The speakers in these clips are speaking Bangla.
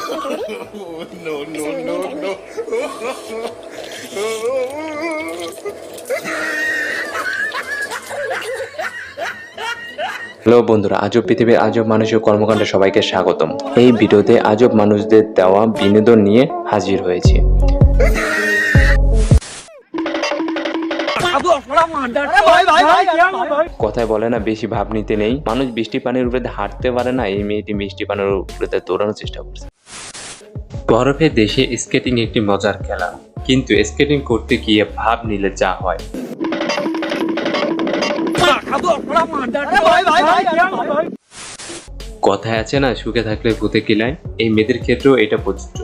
No, no, no, no. Hello বন্ধুরা, আজব পৃথিবীর আজব মানুষের কর্মকাণ্ডে সবাইকে স্বাগতম। এই ভিডিওতে আজব মানুষদের দেওয়া বিনোদন নিয়ে হাজির হয়েছি। কথায় বলে না, বেশি ভাব নিতে নেই। মানুষ বৃষ্টি পানির উপরে হাঁটতে পারে না, এই মেয়েটি মিষ্টি পানির উপরে দৌড়ানোর চেষ্টা করছে। বরফের দেশে স্কেটিং একটি মজার খেলা, কিন্তু স্কেটিং করতে গিয়ে ভাব নিলে যা হয়। কথায় আছে না, সুখে থাকলে ভূতে কিলায়, এই মেয়েদের ক্ষেত্রেও এটা প্রযোজ্য।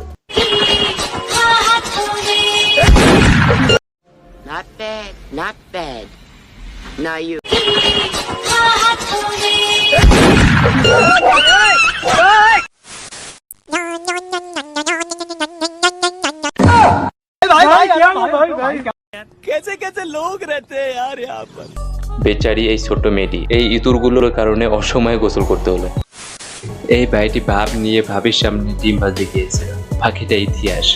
Not bad, not bad. Now you. कैसे कैसे लोग रहते हैं यार यहाँ पर। বেচারি এই ছোট্ট মেয়েটি এই ইঁদুরগুলোর কারণে অসময়ে গোসল করতে হলো। এই ভাইটি ভাব নিয়ে ভাবির সামনে ডিম ভাজতে গিয়েছে। পাখিটা ইতিহাস।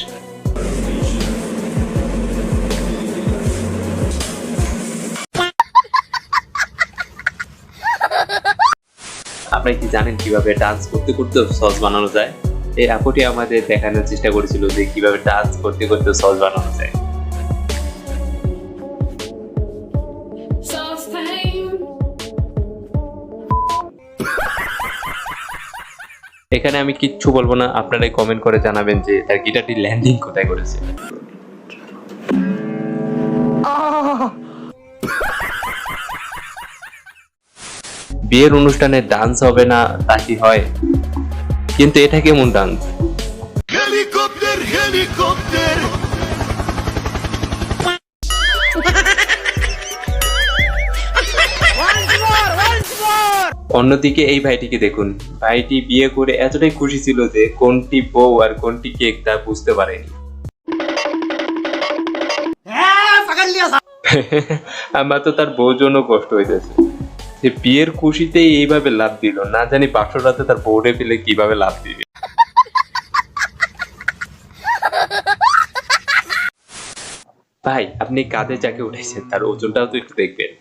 আপনি কি জানেন কিভাবে ডান্স করতে করতে সস বানানো যায়? এই আপুটি আমাদের দেখানোর চেষ্টা করেছিল যে কিভাবে ডান্স করতে করতে সস বানানো যায়। এখানে আমি কিচ্ছু বলবো না, আপনারাই কমেন্ট করে জানাবেন যে তার গিটারটি ল্যান্ডিং কোথায় করেছে। বিয়ের অনুষ্ঠানে ডান্স হবে না তা কি হয়? কিন্তু এটা কেমন ডান্স? Helicopter helicopter. অন্যদিকে এই ভাইটিকে দেখুন, ভাইটি বিয়ে করে এতটাই খুশি ছিল যে কোনটি বউ আর কোনটি কেক তা বুঝতে পারেনি। আমার তো তার বউর জন্য কষ্ট হইতেছে, যে বিয়ের খুশিতেই এইভাবে লাভ দিল, না জানি বাসর রাতে তার বউরে পেলে কিভাবে লাভ দিবে। ভাই, আপনি কাঁধে যাকে উঠেছেন তার ওজনটাও তো একটু দেখবেন।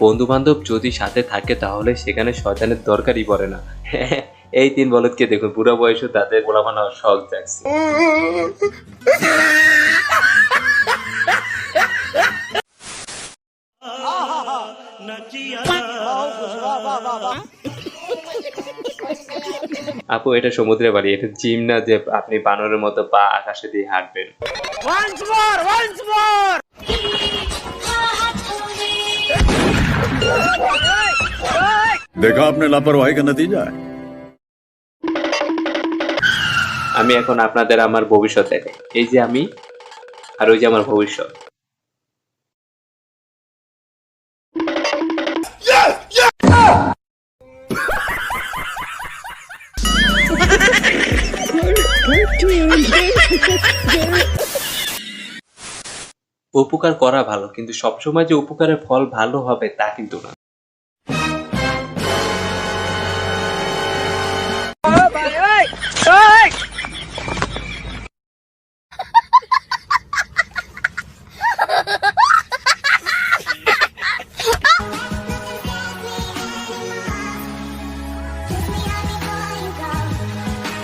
বন্ধু বান্ধব যদি সাথে থাকে তাহলে সেখানে শয়তানের দরকারই পড়ে না। এই তিন বলদকে দেখুন, পুরো বয়সে তাদের গোলাপানা শখ জাগছে। আপু, এটা সমুদ্রে বাড়ি, এটা জিম না যে আপনি বানরের মতো পা আকাশে দিয়ে হাঁটবেন। देखा आपने लापरवाही का नतीजा है। আমি এখন আপনাদের আমার ভবিষ্যৎ দেখাই। এই যে আমি, আর ওই যে আমার ভবিষ্যৎ। উপকার করা ভালো, কিন্তু সবসময় যে উপকারের ফল ভালো হবে তা কিন্তু না।